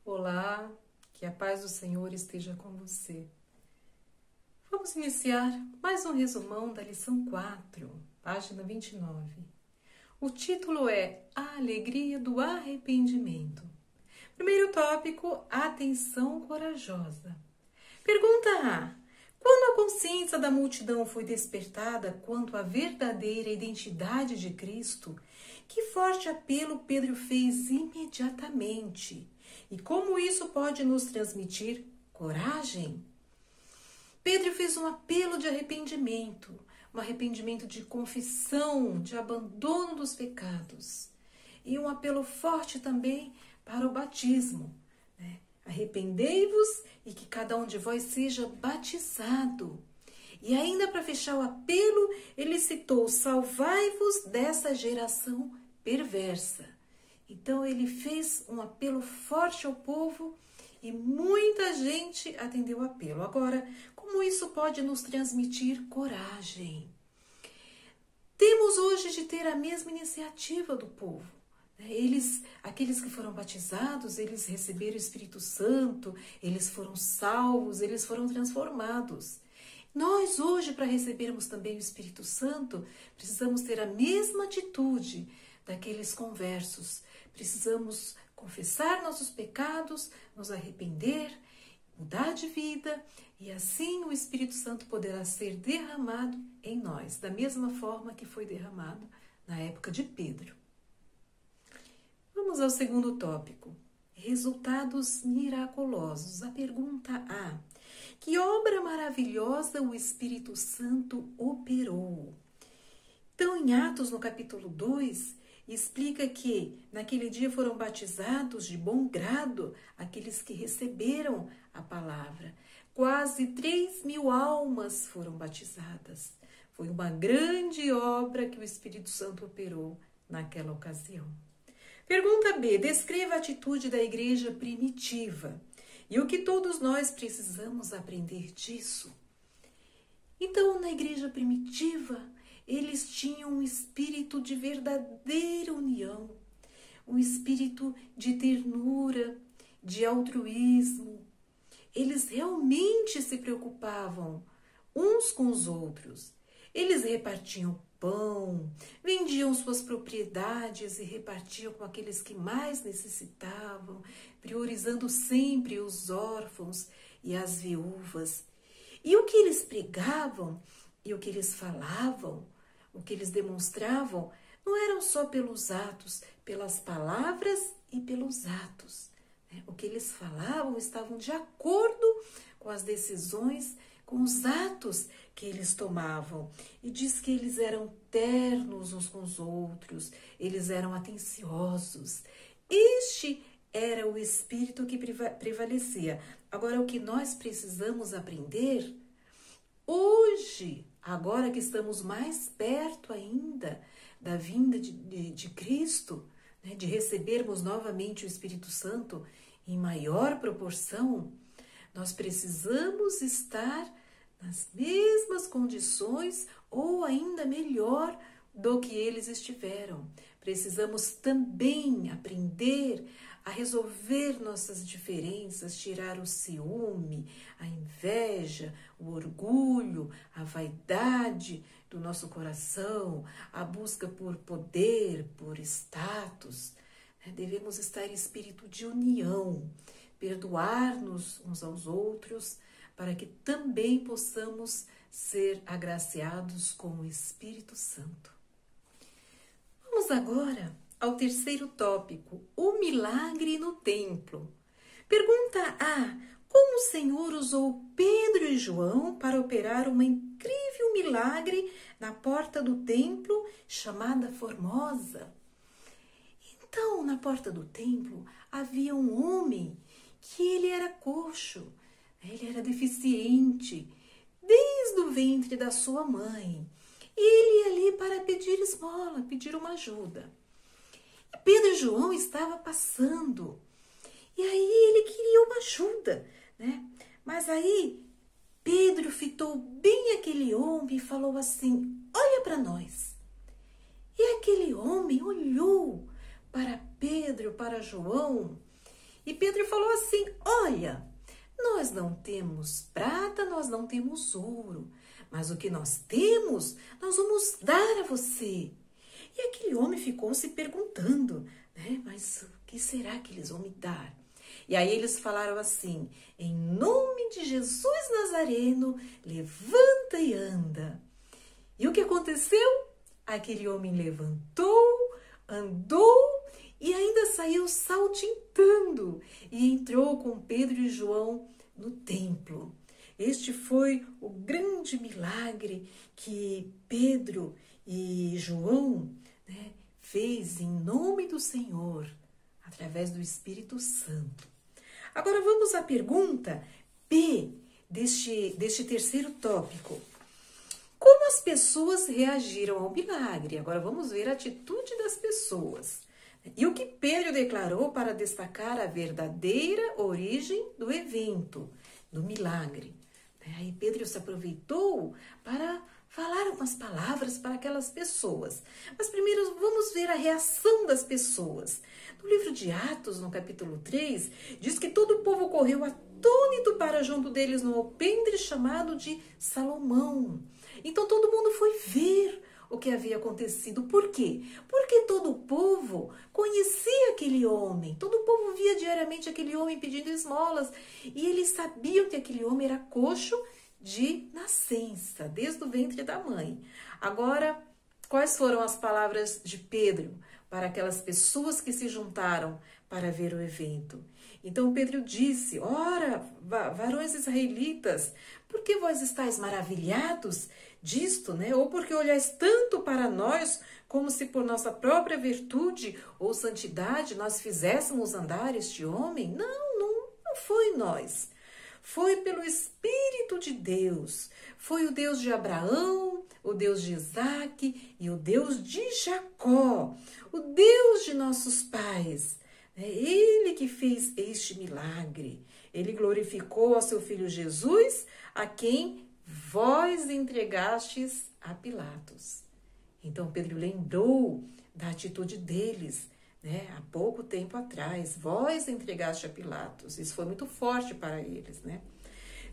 Olá, que a paz do Senhor esteja com você. Vamos iniciar mais um resumão da lição 4, página 29. O título é A Alegria do Arrependimento. Primeiro tópico, atenção corajosa. Pergunta A. Quando a consciência da multidão foi despertada quanto à verdadeira identidade de Cristo, que forte apelo Pedro fez imediatamente? E como isso pode nos transmitir coragem? Pedro fez um apelo de arrependimento, um arrependimento de confissão, de abandono dos pecados. E um apelo forte também para o batismo. Arrependei-vos e que cada um de vós seja batizado. E ainda para fechar o apelo, ele citou: salvai-vos dessa geração perversa. Então ele fez um apelo forte ao povo e muita gente atendeu o apelo. Agora, como isso pode nos transmitir coragem? Temos hoje de ter a mesma iniciativa do povo. Aqueles que foram batizados, eles receberam o Espírito Santo, eles foram salvos, eles foram transformados. Nós hoje, para recebermos também o Espírito Santo, precisamos ter a mesma atitude daqueles conversos. Precisamos confessar nossos pecados, nos arrepender, mudar de vida e assim o Espírito Santo poderá ser derramado em nós, da mesma forma que foi derramado na época de Pedro. Vamos ao segundo tópico, resultados miraculosos. A pergunta A. Que obra maravilhosa o Espírito Santo operou? Então, em Atos, no capítulo 2, explica que naquele dia foram batizados de bom grado aqueles que receberam a palavra. Quase 3.000 almas foram batizadas. Foi uma grande obra que o Espírito Santo operou naquela ocasião. Pergunta B. Descreva a atitude da igreja primitiva e o que todos nós precisamos aprender disso. Então, na igreja primitiva, eles tinham um espírito de verdadeira união, um espírito de ternura, de altruísmo. Eles realmente se preocupavam uns com os outros. Eles repartiam pão, vendiam suas propriedades e repartiam com aqueles que mais necessitavam, priorizando sempre os órfãos e as viúvas. E o que eles pregavam e o que eles falavam, o que eles demonstravam, não eram só pelos atos, pelas palavras e pelos atos. O que eles falavam estavam de acordo com as decisões, com os atos que eles tomavam. E diz que eles eram ternos uns com os outros, eles eram atenciosos. Este era o espírito que prevalecia. Agora, o que nós precisamos aprender hoje, agora que estamos mais perto ainda da vinda de Cristo, de recebermos novamente o Espírito Santo em maior proporção, nós precisamos estar nas mesmas condições ou ainda melhor do que eles estiveram. Precisamos também aprender a resolver nossas diferenças, tirar o ciúme, a inveja, o orgulho, a vaidade do nosso coração, a busca por poder, por status. Devemos estar em espírito de união, perdoar-nos uns aos outros, para que também possamos ser agraciados com o Espírito Santo. Vamos agora ao terceiro tópico, o milagre no templo. Pergunta A. Como o Senhor usou Pedro e João para operar um incrível milagre na porta do templo chamada Formosa? Então, na porta do templo havia um homem que ele era coxo, ele era deficiente, desde o ventre da sua mãe. E ele ia ali para pedir esmola, pedir uma ajuda. E Pedro e João estavam passando. E aí ele queria uma ajuda, Mas aí Pedro fitou bem aquele homem e falou assim: olha para nós. E aquele homem olhou para Pedro, para João, E Pedro falou assim: olha, nós não temos prata, nós não temos ouro, mas o que nós temos, nós vamos dar a você. E aquele homem ficou se perguntando, né? Mas o que será que eles vão me dar? E aí eles falaram assim: em nome de Jesus Nazareno, levanta e anda. E o que aconteceu? Aquele homem levantou, andou e ainda saiu saltitando e entrou com Pedro e João no templo. Este foi o grande milagre que Pedro e João, né, fez em nome do Senhor, através do Espírito Santo. Agora vamos à pergunta P deste terceiro tópico. Como as pessoas reagiram ao milagre? Agora vamos ver a atitude das pessoas. E o que Pedro declarou para destacar a verdadeira origem do evento, do milagre. Aí Pedro se aproveitou para falar algumas palavras para aquelas pessoas. Mas primeiro vamos ver a reação das pessoas. No livro de Atos, no capítulo 3, diz que todo o povo correu atônito para junto deles no alpendre chamado de Salomão. Então todo mundo foi ver o que havia acontecido. Por quê? Porque todo o povo conhecia aquele homem. Todo o povo via diariamente aquele homem pedindo esmolas. E eles sabiam que aquele homem era coxo de nascença, desde o ventre da mãe. Agora, quais foram as palavras de Pedro para aquelas pessoas que se juntaram para ver o evento? Então Pedro disse: ora, varões israelitas, por que vós estáis maravilhados disto, né? Ou porque olhais tanto para nós, como se por nossa própria virtude ou santidade nós fizéssemos andar este homem? Não foi nós. Foi pelo Espírito de Deus. Foi o Deus de Abraão, o Deus de Isaque e o Deus de Jacó, o Deus de nossos pais. É Ele que fez este milagre. Ele glorificou ao seu Filho Jesus, a quem vós entregastes a Pilatos. Então Pedro lembrou da atitude deles, né? Há pouco tempo atrás, vós entregaste a Pilatos. Isso foi muito forte para eles, né?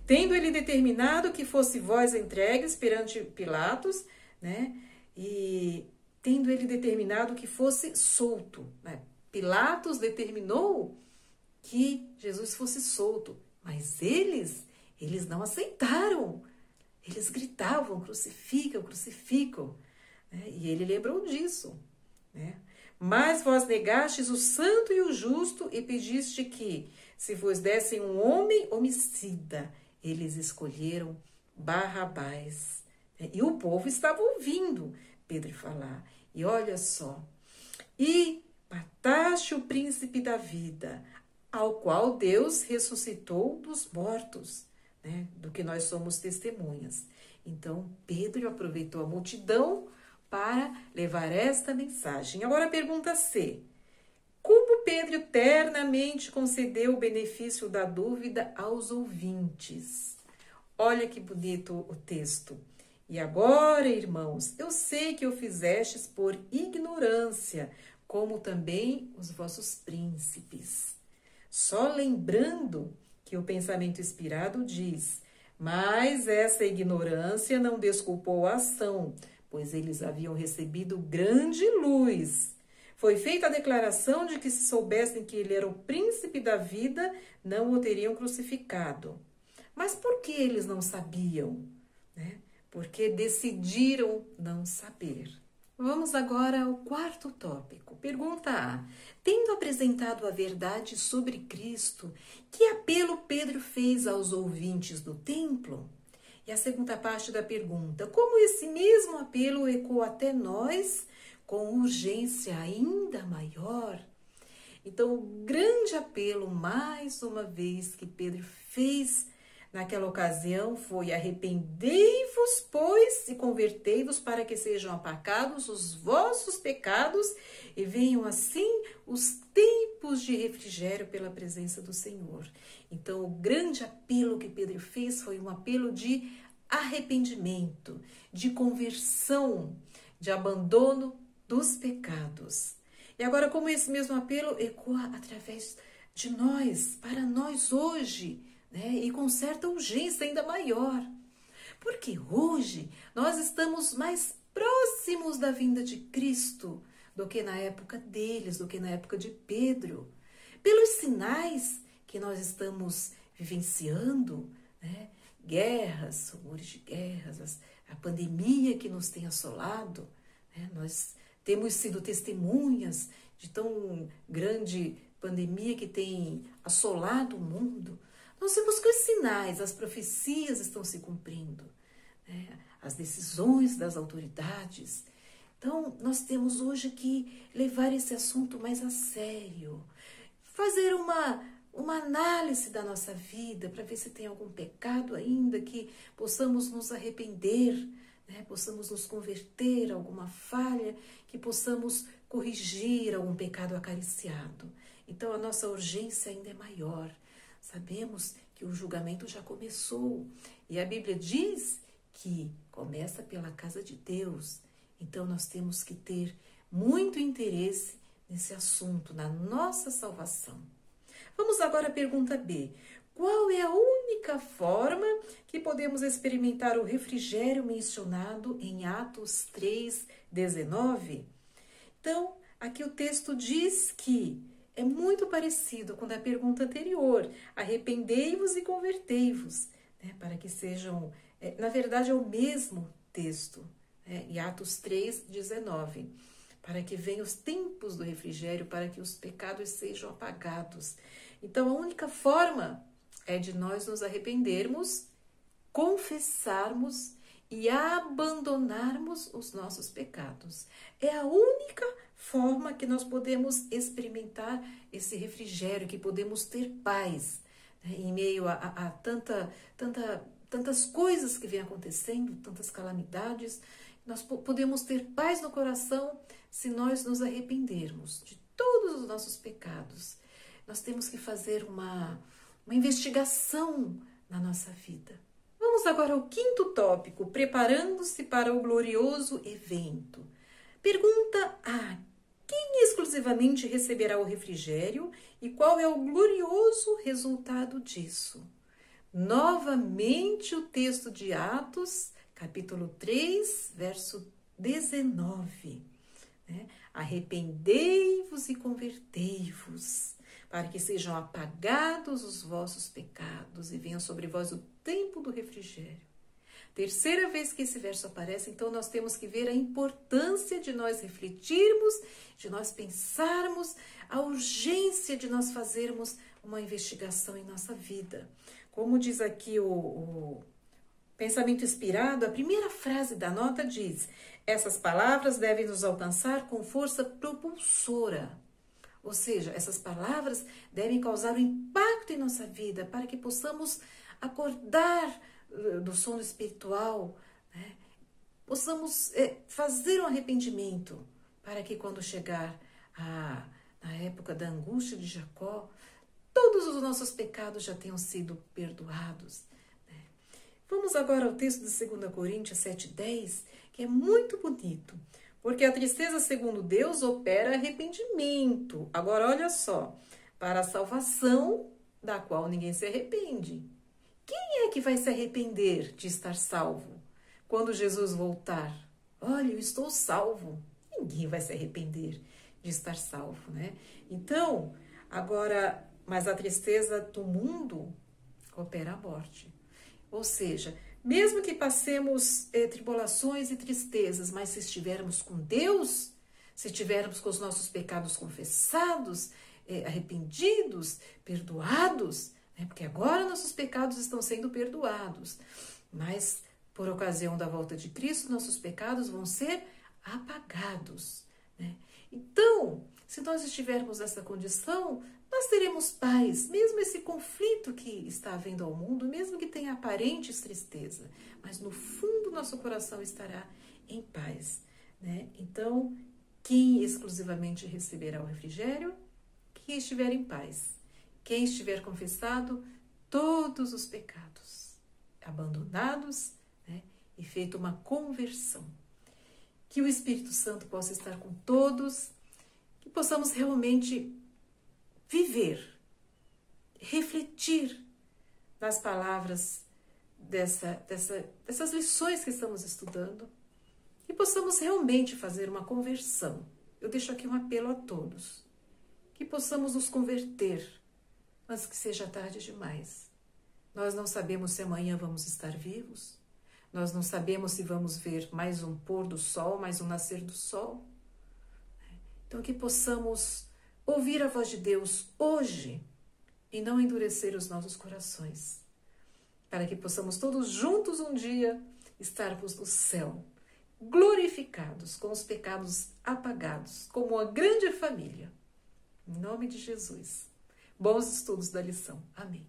Tendo ele determinado que fosse vós entregues perante Pilatos, né? E tendo ele determinado que fosse solto, né? Pilatos determinou que Jesus fosse solto, mas eles não aceitaram. Eles gritavam: crucificam, crucificam. Né? E ele lembrou disso, né? Mas vós negastes o santo e o justo e pediste que, se vos dessem um homem homicida, eles escolheram Barrabás. E o povo estava ouvindo Pedro falar. E olha só. E mataste o príncipe da vida, ao qual Deus ressuscitou dos mortos, né? Do que nós somos testemunhas. Então, Pedro aproveitou a multidão para levar esta mensagem. Agora a pergunta C. Como Pedro eternamente concedeu o benefício da dúvida aos ouvintes? Olha que bonito o texto. E agora, irmãos, eu sei que o fizestes por ignorância, como também os vossos príncipes. Só lembrando que o pensamento inspirado diz: mas essa ignorância não desculpou a ação, pois eles haviam recebido grande luz. Foi feita a declaração de que, se soubessem que ele era o príncipe da vida, não o teriam crucificado. Mas por que eles não sabiam? Né? Porque decidiram não saber. Vamos agora ao quarto tópico. Pergunta A. Tendo apresentado a verdade sobre Cristo, que apelo Pedro fez aos ouvintes do templo? E a segunda parte da pergunta. Como esse mesmo apelo ecoou até nós com urgência ainda maior? Então, o grande apelo, mais uma vez, que Pedro fez naquela ocasião foi: arrependei-vos, pois, e convertei-vos para que sejam apacados os vossos pecados e venham assim os tempos de refrigério pela presença do Senhor. Então, o grande apelo que Pedro fez foi um apelo de arrependimento, de conversão, de abandono dos pecados. E agora, como esse mesmo apelo ecoa através de nós, para nós hoje, né? E com certa urgência ainda maior. Porque hoje nós estamos mais próximos da vinda de Cristo do que na época deles, do que na época de Pedro. Pelos sinais que nós estamos vivenciando, né? Guerras, rumores de guerras, a pandemia que nos tem assolado, né? Nós temos sido testemunhas de tão grande pandemia que tem assolado o mundo. Nós vemos que os sinais, as profecias estão se cumprindo, né? As decisões das autoridades. Então, nós temos hoje que levar esse assunto mais a sério, fazer uma análise da nossa vida para ver se tem algum pecado ainda que possamos nos arrepender, né? Possamos nos converter a alguma falha, que possamos corrigir algum pecado acariciado. Então, a nossa urgência ainda é maior. Sabemos que o julgamento já começou e a Bíblia diz que começa pela casa de Deus. Então, nós temos que ter muito interesse nesse assunto, na nossa salvação. Vamos agora à pergunta B. Qual é a única forma que podemos experimentar o refrigério mencionado em Atos 3:19? Então, aqui o texto diz que é muito parecido com a pergunta anterior. Arrependei-vos e convertei-vos, né? Para que sejam, na verdade é o mesmo texto, né? Em Atos 3:19. Para que venham os tempos do refrigério, para que os pecados sejam apagados. Então, a única forma é de nós nos arrependermos, confessarmos e abandonarmos os nossos pecados. É a única forma que nós podemos experimentar esse refrigério, que podemos ter paz, né? Em meio a tantas coisas que vêm acontecendo, tantas calamidades. Nós podemos ter paz no coração se nós nos arrependermos de todos os nossos pecados. Nós temos que fazer uma investigação na nossa vida. Vamos agora ao quinto tópico, preparando-se para o glorioso evento. Pergunta A. Quem exclusivamente receberá o refrigério e qual é o glorioso resultado disso? Novamente o texto de Atos, capítulo 3, verso 19. Né? Arrependei-vos e convertei-vos, para que sejam apagados os vossos pecados e venha sobre vós o tempo do refrigério. Terceira vez que esse verso aparece, então nós temos que ver a importância de nós refletirmos, de nós pensarmos, a urgência de nós fazermos uma investigação em nossa vida. Como diz aqui o pensamento inspirado, a primeira frase da nota diz: essas palavras devem nos alcançar com força propulsora. Ou seja, essas palavras devem causar um impacto em nossa vida para que possamos acordar do sono espiritual, né? Possamos fazer um arrependimento para que quando chegar na época da angústia de Jacó, todos os nossos pecados já tenham sido perdoados. Vamos agora ao texto de 2 Coríntios 7:10, que é muito bonito. Porque a tristeza, segundo Deus, opera arrependimento. Agora, olha só, para a salvação da qual ninguém se arrepende. Quem é que vai se arrepender de estar salvo quando Jesus voltar? Olha, eu estou salvo. Ninguém vai se arrepender de estar salvo, né? Então, agora, mas a tristeza do mundo opera a morte. Ou seja, mesmo que passemos tribulações e tristezas, mas se estivermos com Deus, se estivermos com os nossos pecados confessados, arrependidos, perdoados, né? Porque agora nossos pecados estão sendo perdoados, mas por ocasião da volta de Cristo, nossos pecados vão ser apagados, né? Então, se nós estivermos nessa condição, nós teremos paz, mesmo esse conflito que está havendo ao mundo, mesmo que tenha aparentes tristeza, mas no fundo nosso coração estará em paz, né? Então, quem exclusivamente receberá o refrigério? Quem estiver em paz. Quem estiver confessado todos os pecados, abandonados, né? E feito uma conversão. Que o Espírito Santo possa estar com todos, que possamos realmente viver refletir nas palavras dessas lições que estamos estudando e possamos realmente fazer uma conversão. Eu deixo aqui um apelo a todos, que possamos nos converter antes que seja tarde demais. Nós não sabemos se amanhã vamos estar vivos, nós não sabemos se vamos ver mais um pôr do sol, mais um nascer do sol. Então que possamos ouvir a voz de Deus hoje e não endurecer os nossos corações, para que possamos todos juntos um dia estarmos no céu, glorificados, com os pecados apagados, como uma grande família. Em nome de Jesus. Bons estudos da lição. Amém.